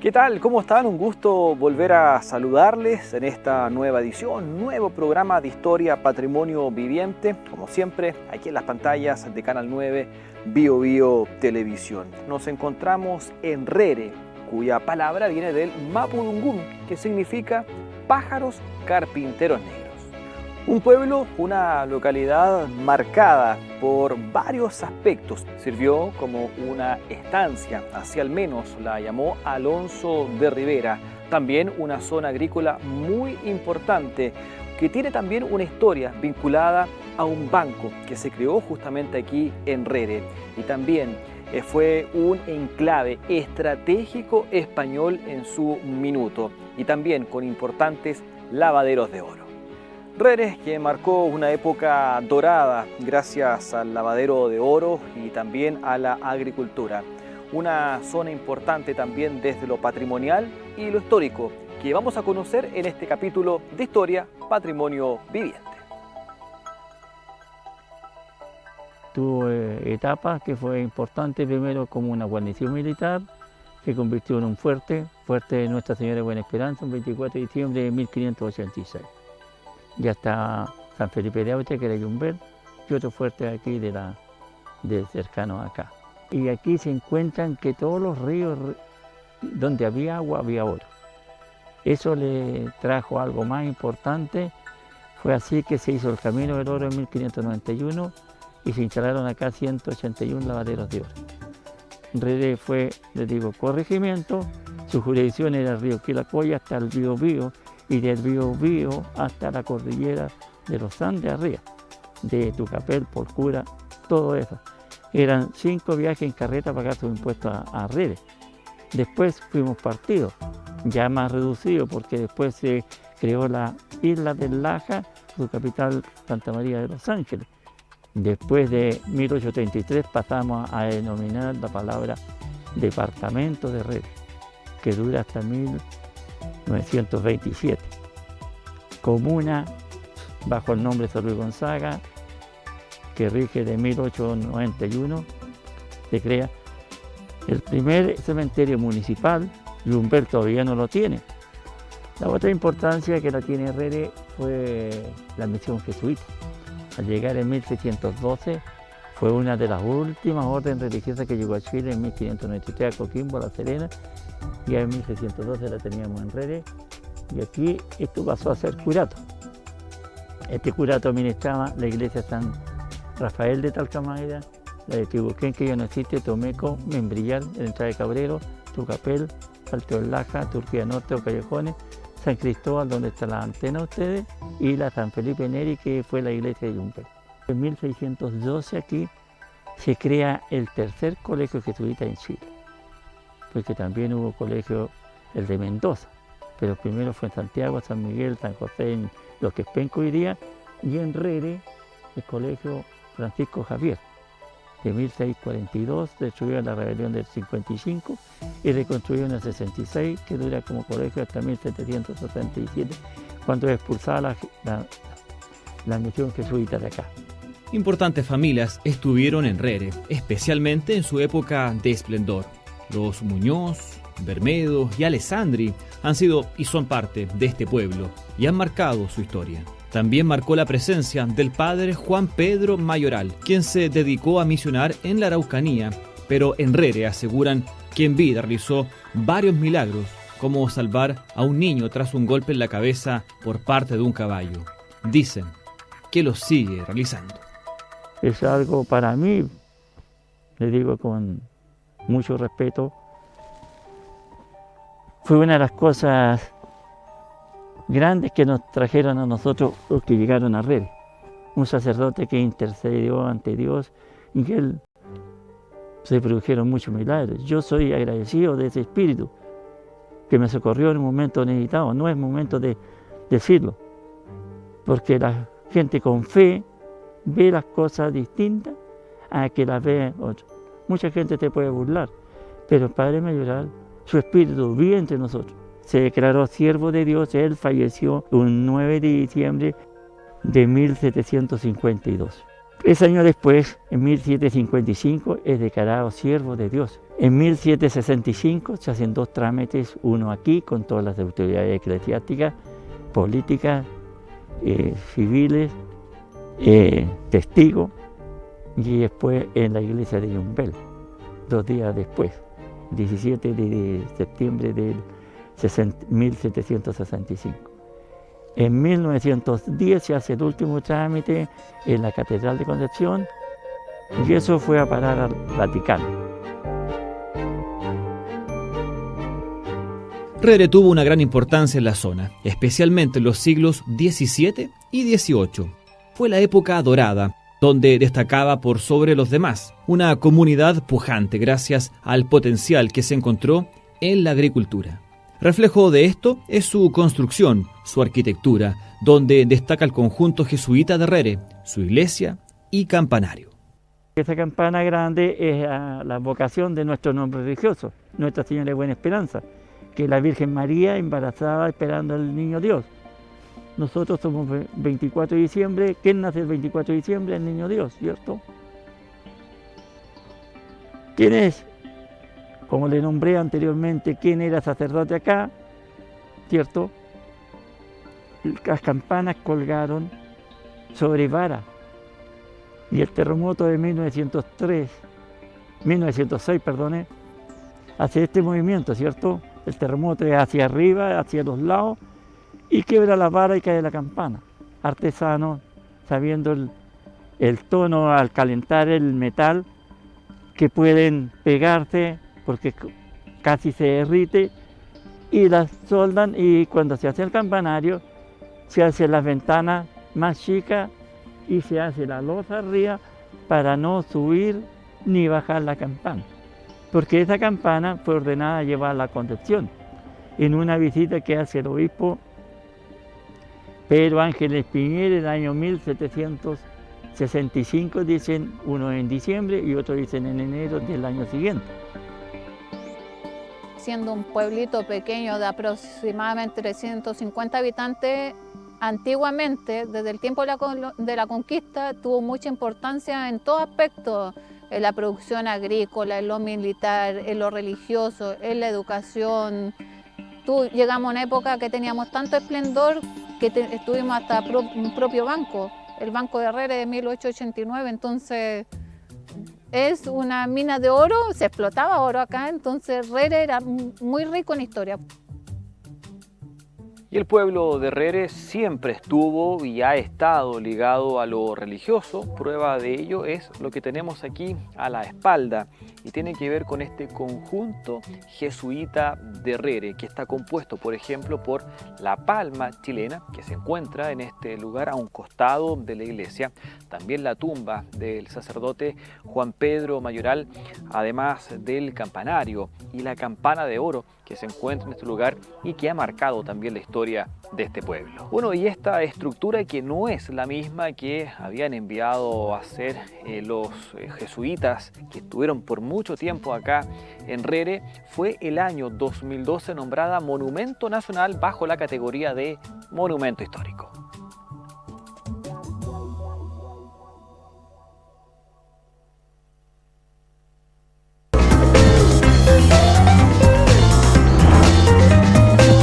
¿Qué tal? ¿Cómo están? Un gusto volver a saludarles en esta nueva edición, nuevo programa de Historia Patrimonio Viviente, como siempre, aquí en las pantallas de Canal 9, Bio Bio Televisión. Nos encontramos en Rere, cuya palabra viene del Mapudungún, que significa pájaros carpinteros negros. Un pueblo, una localidad marcada por varios aspectos. Sirvió como una estancia, así al menos la llamó Alonso de Rivera. También una zona agrícola muy importante que tiene también una historia vinculada a un banco que se creó justamente aquí en Rere. Y también fue un enclave estratégico español en su minuto y también con importantes lavaderos de oro. Rere, que marcó una época dorada gracias al lavadero de oro y también a la agricultura. Una zona importante también desde lo patrimonial y lo histórico, que vamos a conocer en este capítulo de Historia Patrimonio Viviente. Tuvo etapas que fue importante, primero como una guarnición militar, que convirtió en un fuerte de Nuestra Señora de Buena Esperanza, el 24 de diciembre de 1586. Ya está San Felipe de Aute, que era Yumbel, y otro fuerte aquí de cercano acá. Y aquí se encuentran que todos los ríos donde había agua, había oro. Eso le trajo algo más importante. Fue así que se hizo el Camino del Oro en 1591 y se instalaron acá 181 lavaderos de oro. Rere fue, les digo, corregimiento. Su jurisdicción era el río Quilacoya hasta el río Bío, y del Biobío hasta la cordillera de los Andes arriba, de Tucapel, Porcura, todo eso. Eran 5 viajes en carreta para pagar sus impuestos a Rere. Después fuimos partidos, ya más reducidos, porque después se creó la isla del Laja, su capital Santa María de los Ángeles. Después de 1833 pasamos a denominar la palabra departamento de Rere, que dura hasta 1927. Comuna bajo el nombre de San Luis Gonzaga, que rige de 1891, se crea el primer cementerio municipal, y Humberto todavía no lo tiene. La otra importancia que la tiene Rere fue la misión jesuita. Al llegar en 1612 fue una de las últimas órdenes religiosas que llegó a Chile en 1593 a Coquimbo, La Serena, y en 1612 la teníamos en Rere, y aquí esto pasó a ser curato. Este curato administraba la iglesia San Rafael de Talcamayra, la de Tibuquén, que ya no existe, Tomeco, Membrillar, el entrada de Cabrero, Tucapel, Salto del Laja, Turquía Norte o Callejones, San Cristóbal, donde está la antena ustedes, y la San Felipe Neri, que fue la iglesia de Yumpel. En 1612 aquí se crea el tercer colegio jesuita en Chile, porque también hubo colegio, el de Mendoza, pero primero fue en Santiago, San Miguel, San José, en Los Quispenco hoy día, y en Rere el colegio Francisco Javier, de 1642, destruyó la rebelión del 55 y reconstruyó en el 66, que dura como colegio hasta 1777, cuando expulsaba la misión jesuita de acá. Importantes familias estuvieron en Rere, especialmente en su época de esplendor. Los Muñoz, Bermedo y Alessandri han sido y son parte de este pueblo y han marcado su historia. También marcó la presencia del padre Juan Pedro Mayoral, quien se dedicó a misionar en la Araucanía, pero en Rere aseguran que en vida realizó varios milagros, como salvar a un niño tras un golpe en la cabeza por parte de un caballo. Dicen que lo sigue realizando. Es algo para mí, le digo con mucho respeto, fue una de las cosas grandes que nos trajeron a nosotros los que llegaron a Rere. Un sacerdote que intercedió ante Dios y que él se produjeron muchos milagros. Yo soy agradecido de ese espíritu que me socorrió en un momento necesitado. No es momento de decirlo, porque la gente con fe ve las cosas distintas a que las ve otros. Mucha gente te puede burlar, pero el Padre Mayoral, su espíritu vive entre nosotros. Se declaró siervo de Dios, él falleció un 9 de diciembre de 1752. 3 años después, en 1755, es declarado siervo de Dios. En 1765 se hacen 2 trámites, uno aquí con todas las autoridades eclesiásticas, políticas, civiles, testigos, y después en la iglesia de Yumbel, 2 días después, 17 de septiembre del 1765. En 1910 se hace el último trámite en la Catedral de Concepción y eso fue a parar al Vaticano. Rere tuvo una gran importancia en la zona, especialmente en los siglos XVII y XVIII. Fue la época dorada, donde destacaba por sobre los demás, una comunidad pujante gracias al potencial que se encontró en la agricultura. Reflejo de esto es su construcción, su arquitectura, donde destaca el conjunto jesuita de Rere, su iglesia y campanario. Esa campana grande es la vocación de nuestro nombre religioso, Nuestra Señora de Buena Esperanza, que es la Virgen María embarazada esperando al niño Dios. Nosotros somos 24 de diciembre, ¿quién nace el 24 de diciembre? El niño Dios, ¿cierto? ¿Quién es? Como le nombré anteriormente, quién era sacerdote acá, ¿cierto? Las campanas colgaron sobre vara. Y el terremoto de 1906, hace este movimiento, ¿cierto? El terremoto es hacia arriba, hacia los lados, y quiebra la vara y cae la campana. Artesanos, sabiendo el tono al calentar el metal, que pueden pegarse, porque casi se derrite, y las soldan, y cuando se hace el campanario, se hace las ventanas más chicas y se hace la losa arriba para no subir ni bajar la campana. Porque esa campana fue ordenada llevar a la Concepción. En una visita que hace el obispo Pedro Ángeles Piñera en el año 1765, dicen uno en diciembre y otro dicen en enero del año siguiente. Siendo un pueblito pequeño de aproximadamente 350 habitantes, antiguamente, desde el tiempo de la conquista, tuvo mucha importancia en todo aspecto, en la producción agrícola, en lo militar, en lo religioso, en la educación. Llegamos a una época que teníamos tanto esplendor que estuvimos hasta un propio banco, el Banco de Rere de 1889, entonces es una mina de oro, se explotaba oro acá, entonces Rere era muy rico en historia. Y el pueblo de Rere siempre estuvo y ha estado ligado a lo religioso. Prueba de ello es lo que tenemos aquí a la espalda y tiene que ver con este conjunto jesuita de Rere, que está compuesto, por ejemplo, por la palma chilena que se encuentra en este lugar a un costado de la iglesia, también la tumba del sacerdote Juan Pedro Mayoral, además del campanario y la campana de oro que se encuentra en este lugar y que ha marcado también la historia de este pueblo. Bueno, y esta estructura que no es la misma que habían enviado a hacer los jesuitas que estuvieron por mucho tiempo acá en Rere, fue el año 2012 nombrada Monumento Nacional bajo la categoría de Monumento Histórico.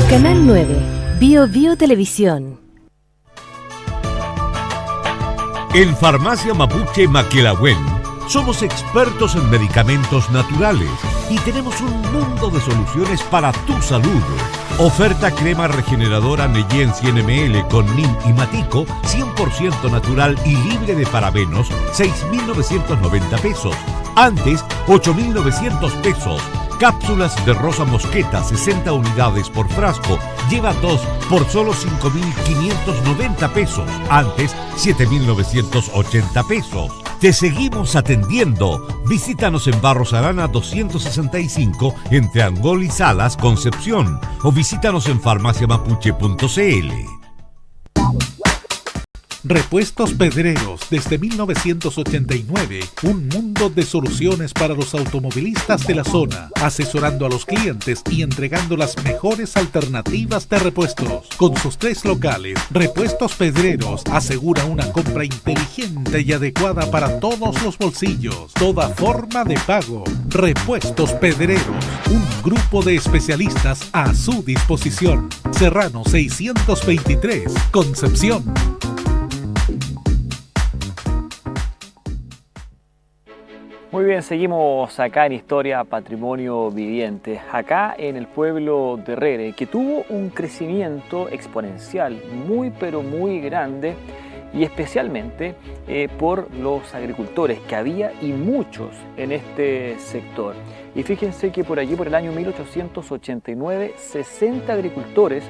Canal 9, Bio Televisión. En Farmacia Mapuche Maquelahuen somos expertos en medicamentos naturales y tenemos un mundo de soluciones para tu salud. Oferta crema regeneradora Neyen 100 ml con NIM y Matico, 100% natural y libre de parabenos, 6.990 pesos. Antes, 8.900 pesos. Cápsulas de rosa mosqueta, 60 unidades por frasco. Lleva 2 por solo 5.590 pesos. Antes, 7.980 pesos. Te seguimos atendiendo. Visítanos en Barros Arana 265, entre Angol y Salas, Concepción. O visítanos en farmaciamapuche.cl. Repuestos Pedreros, desde 1989, un mundo de soluciones para los automovilistas de la zona, asesorando a los clientes y entregando las mejores alternativas de repuestos. Con sus 3 locales, Repuestos Pedreros asegura una compra inteligente y adecuada para todos los bolsillos, toda forma de pago. Repuestos Pedreros, un grupo de especialistas a su disposición. Serrano 623, Concepción. Muy bien, seguimos acá en Historia Patrimonio Viviente, acá en el pueblo de Rere, que tuvo un crecimiento exponencial muy pero muy grande, y especialmente por los agricultores que había, y muchos en este sector. Y fíjense que por allí, por el año 1889, 60 agricultores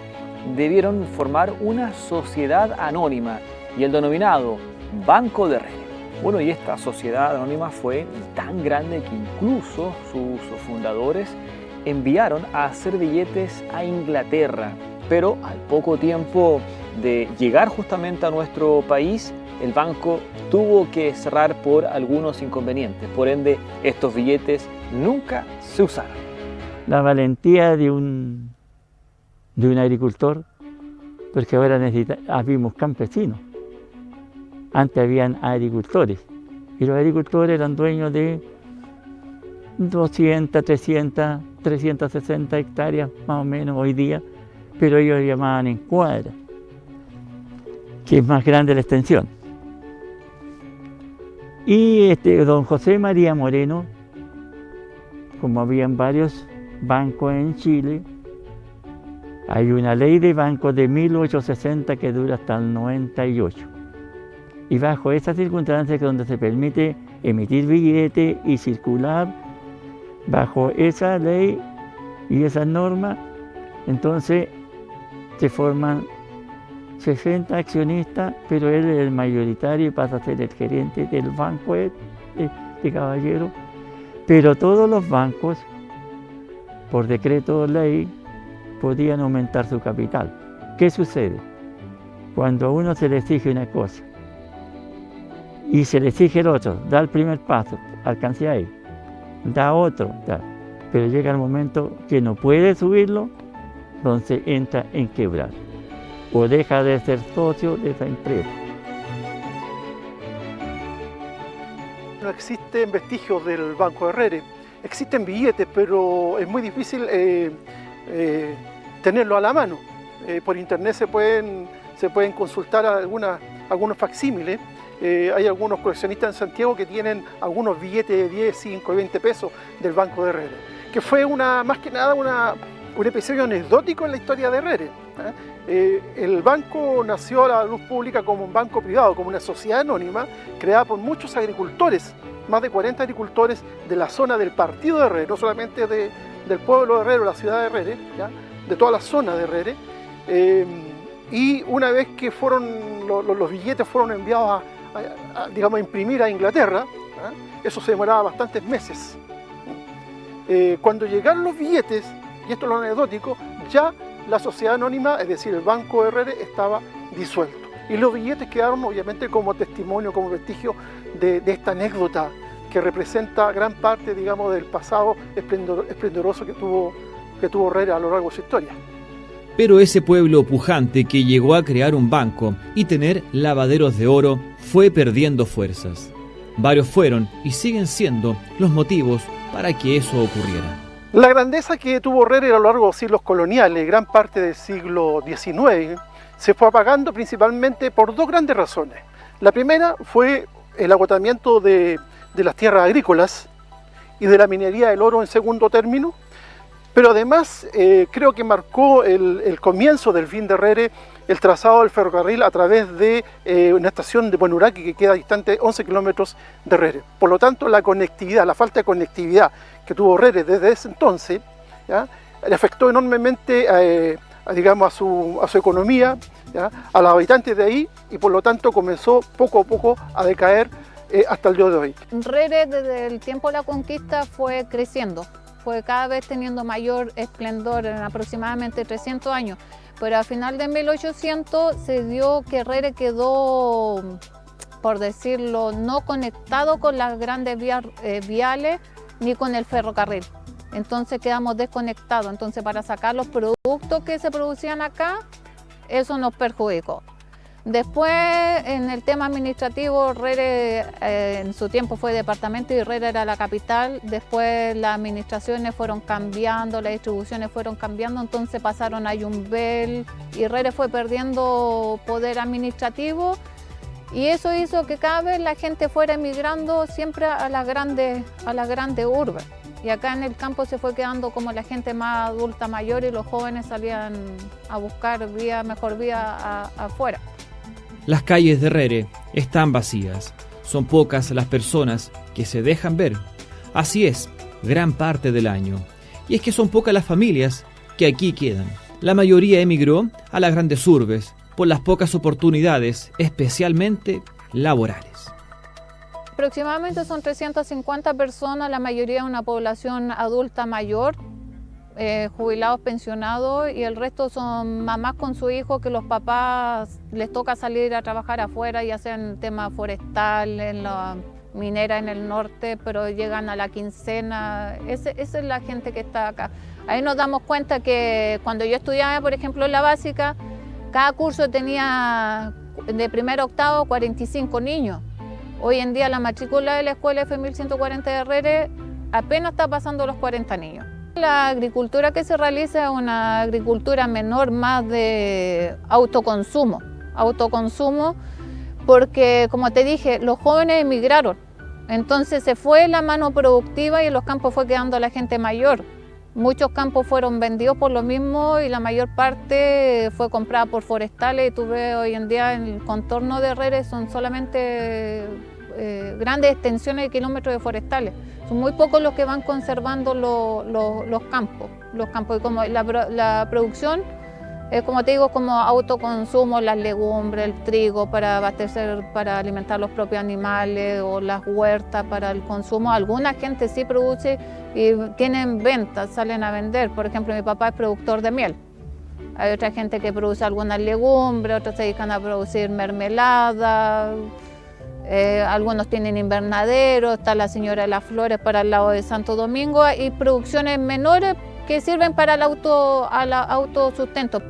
debieron formar una sociedad anónima y el denominado Banco de Rere. Bueno, y esta sociedad anónima fue tan grande que incluso sus fundadores enviaron a hacer billetes a Inglaterra. Pero al poco tiempo de llegar justamente a nuestro país, el banco tuvo que cerrar por algunos inconvenientes. Por ende, estos billetes nunca se usaron. La valentía de un agricultor, porque ahora habíamos campesinos. Antes habían agricultores, y los agricultores eran dueños de 200, 300, 360 hectáreas más o menos hoy día, pero ellos llamaban en cuadra, que es más grande la extensión. Y don José María Moreno, como habían varios bancos en Chile, hay una ley de bancos de 1860 que dura hasta el 98. Y bajo esas circunstancias que donde se permite emitir billetes y circular, bajo esa ley y esas normas, entonces se forman 60 accionistas, pero él es el mayoritario y pasa a ser el gerente del banco de caballero. Pero todos los bancos, por decreto de ley, podían aumentar su capital. ¿Qué sucede? Cuando a uno se le exige una cosa y se le exige el otro, da el primer paso, alcancé ahí, da otro, pero llega el momento que no puede subirlo, entonces entra en quebrar o deja de ser socio de esa empresa. No existen vestigios del Banco de Rere, existen billetes, pero es muy difícil tenerlo a la mano. Por internet se pueden consultar algunos facsímiles. Hay algunos coleccionistas en Santiago que tienen algunos billetes de 10, 5 y 20 pesos del Banco de Rere, que fue más que nada un episodio anecdótico en la historia de Rere. El banco nació a la luz pública como un banco privado, como una sociedad anónima creada por muchos agricultores, más de 40 agricultores de la zona del partido de Rere, no solamente del pueblo de Rere o la ciudad de Rere, ¿ya? De toda la zona de Rere. Y una vez que los billetes fueron enviados a imprimir a Inglaterra, eso se demoraba bastantes meses. Cuando llegaron los billetes, y esto es lo anecdótico, ya la sociedad anónima, es decir, el Banco de Rere, estaba disuelto. Y los billetes quedaron obviamente como testimonio, como vestigio de esta anécdota que representa gran parte, digamos, del pasado esplendoroso que tuvo Rere a lo largo de su historia. Pero ese pueblo pujante que llegó a crear un banco y tener lavaderos de oro fue perdiendo fuerzas. Varios fueron y siguen siendo los motivos para que eso ocurriera. La grandeza que tuvo Rere a lo largo de los siglos coloniales, gran parte del siglo XIX, se fue apagando principalmente por 2 grandes razones. La primera fue el agotamiento de las tierras agrícolas y de la minería del oro en segundo término, pero además creo que marcó el comienzo del fin de Rere el trazado del ferrocarril a través de una estación de Buenuraqui que queda distante 11 kilómetros de Rere. Por lo tanto, la falta de conectividad que tuvo Rere desde ese entonces, ¿ya?, le afectó enormemente a su economía, ¿ya?, a los habitantes de ahí, y por lo tanto comenzó poco a poco a decaer hasta el día de hoy. Rere desde el tiempo de la conquista fue creciendo, fue cada vez teniendo mayor esplendor en aproximadamente 300 años, Pero a final de 1800 se dio que Herrere quedó, por decirlo, no conectado con las grandes vías viales ni con el ferrocarril. Entonces quedamos desconectados. Entonces para sacar los productos que se producían acá, eso nos perjudicó. Después, en el tema administrativo, Herrere en su tiempo fue departamento y Herrere era la capital. Después las administraciones fueron cambiando, las distribuciones fueron cambiando, entonces pasaron a Yumbel y Herrere fue perdiendo poder administrativo. Y eso hizo que cada vez la gente fuera emigrando siempre a las grandes urbes. Y acá en el campo se fue quedando como la gente más adulta mayor y los jóvenes salían a buscar mejor vida afuera. Las calles de Herrere están vacías. Son pocas las personas que se dejan ver. Así es, gran parte del año. Y es que son pocas las familias que aquí quedan. La mayoría emigró a las grandes urbes por las pocas oportunidades, especialmente laborales. Aproximadamente son 350 personas, la mayoría de una población adulta mayor, jubilados, pensionados, y el resto son mamás con su hijo que los papás les toca salir a trabajar afuera, ya sea en el tema forestal, en la minera en el norte, pero llegan a la quincena. Esa es la gente que está acá. Ahí nos damos cuenta que cuando yo estudiaba, por ejemplo, en la básica, cada curso tenía de primero a octavo 45 niños. Hoy en día la matrícula de la escuela F1140 de Herrere apenas está pasando los 40 niños. La agricultura que se realiza es una agricultura menor, más de autoconsumo, porque como te dije, los jóvenes emigraron, entonces se fue la mano productiva y en los campos fue quedando la gente mayor. Muchos campos fueron vendidos por lo mismo y la mayor parte fue comprada por forestales, y tú ves hoy en día en el contorno de Herrere son solamente grandes extensiones de kilómetros de forestales. Son muy pocos los que van conservando los campos. Y como la producción es, como te digo, como autoconsumo, las legumbres, el trigo para abastecer, para alimentar los propios animales, o las huertas para el consumo. Alguna gente sí produce y tienen ventas, salen a vender. Por ejemplo, mi papá es productor de miel. Hay otra gente que produce algunas legumbres, otros se dedican a producir mermelada. Algunos tienen invernaderos, está la Señora de las Flores para el lado de Santo Domingo, y producciones menores que sirven para el autosustento.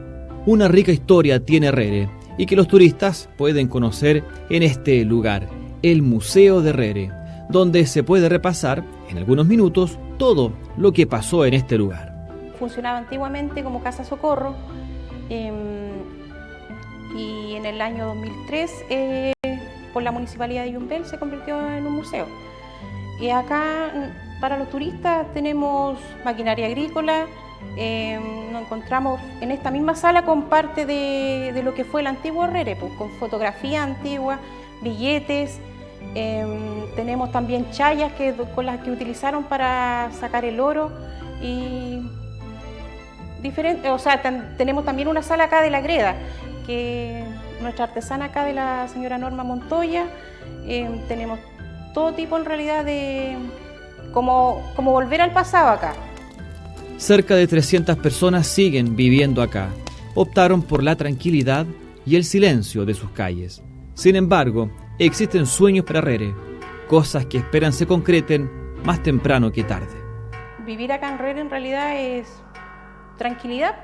Una rica historia tiene Herrere y que los turistas pueden conocer en este lugar, el Museo de Herrere, donde se puede repasar en algunos minutos todo lo que pasó en este lugar. Funcionaba antiguamente como Casa Socorro y en el año 2003 por la Municipalidad de Yumbel se convirtió en un museo. Y acá para los turistas tenemos maquinaria agrícola, nos encontramos en esta misma sala con parte de lo que fue el antiguo Herrere, pues, con fotografía antigua, billetes, tenemos también chayas con las que utilizaron para sacar el oro y tenemos también una sala acá de la greda, que nuestra artesana acá de la señora Norma Montoya, tenemos todo tipo en realidad de como volver al pasado acá. Cerca de 300 personas siguen viviendo acá. Optaron por la tranquilidad y el silencio de sus calles. Sin embargo, existen sueños para Herrere, cosas que esperan se concreten más temprano que tarde. Vivir acá en Herrere en realidad es tranquilidad.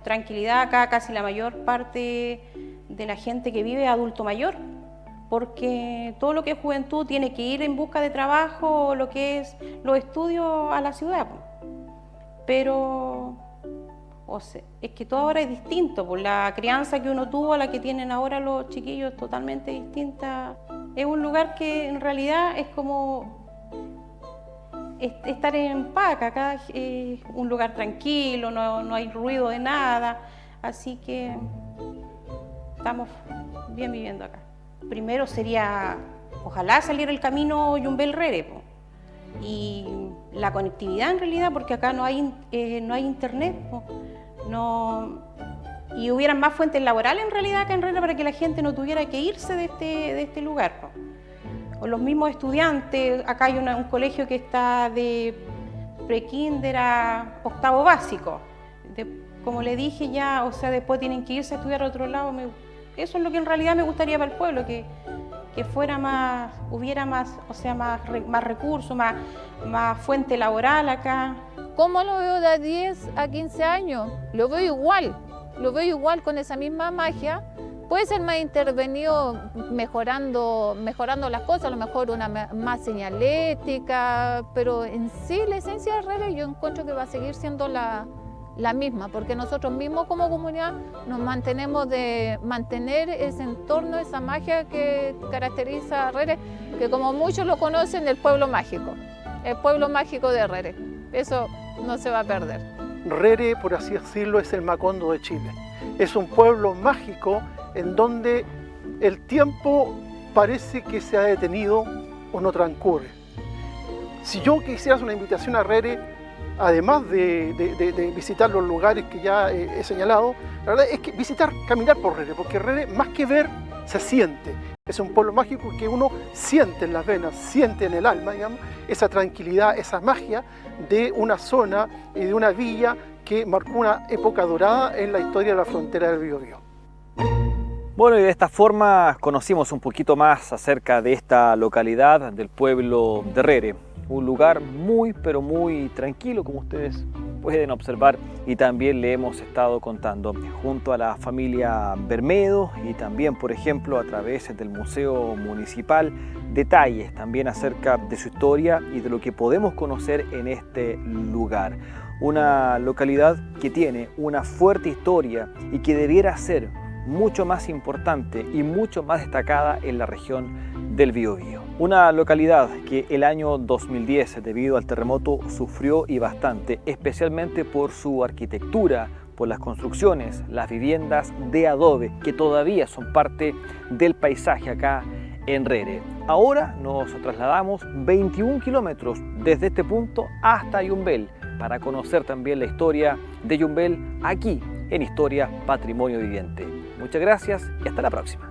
Tranquilidad acá, casi la mayor parte de la gente que vive es adulto mayor, porque todo lo que es juventud tiene que ir en busca de trabajo, lo que es los estudios a la ciudad. Pero es que todo ahora es distinto, por la crianza que uno tuvo a la que tienen ahora los chiquillos es totalmente distinta. Es un lugar que en realidad es como estar en paz. Acá es un lugar tranquilo, no hay ruido de nada, así que estamos bien viviendo acá. Primero sería, ojalá salir el camino Yumbel-Herrere, y la conectividad en realidad, porque acá no hay internet, y hubieran más fuentes laborales en realidad acá en Herrere para que la gente no tuviera que irse de este lugar. O los mismos estudiantes, acá hay un colegio que está de pre-kinder a octavo básico, como le dije ya, o sea, después tienen que irse a estudiar a otro lado. Eso es lo que en realidad me gustaría para el pueblo, que fuera más, hubiera más, o sea, más recursos, más fuente laboral acá. ¿Cómo lo veo de 10 a 15 años? Lo veo igual con esa misma magia. Puede ser más intervenido mejorando las cosas, a lo mejor una más señalética, pero en sí la esencia de Herrere yo encuentro que va a seguir siendo la misma, porque nosotros mismos como comunidad nos mantenemos de mantener ese entorno, esa magia que caracteriza a Herrere, que como muchos lo conocen, el pueblo mágico de Herrere. Eso no se va a perder. Herrere, por así decirlo, es el Macondo de Chile. Es un pueblo mágico en donde el tiempo parece que se ha detenido o no transcurre. Si yo quisiera hacer una invitación a Herrere, además de visitar los lugares que ya he señalado, la verdad es que caminar por Herrere, porque Herrere, más que ver, se siente. Es un pueblo mágico que uno siente en las venas, siente en el alma, digamos, esa tranquilidad, esa magia de una zona y de una villa que marcó una época dorada en la historia de la frontera del Biobío. Bueno, y de esta forma conocimos un poquito más acerca de esta localidad del pueblo de Herrere. Un lugar muy, pero muy tranquilo, como ustedes pueden observar, y también le hemos estado contando junto a la familia Bermedo y también, por ejemplo, a través del Museo Municipal, detalles también acerca de su historia y de lo que podemos conocer en este lugar. Una localidad que tiene una fuerte historia y que debiera ser mucho más importante y mucho más destacada en la región del Biobío. Una localidad que el año 2010, debido al terremoto, sufrió y bastante, especialmente por su arquitectura, por las construcciones, las viviendas de adobe, que todavía son parte del paisaje acá en Herrere. Ahora nos trasladamos 21 kilómetros desde este punto hasta Yumbel para conocer también la historia de Yumbel aquí en Historia Patrimonio Viviente. Muchas gracias y hasta la próxima.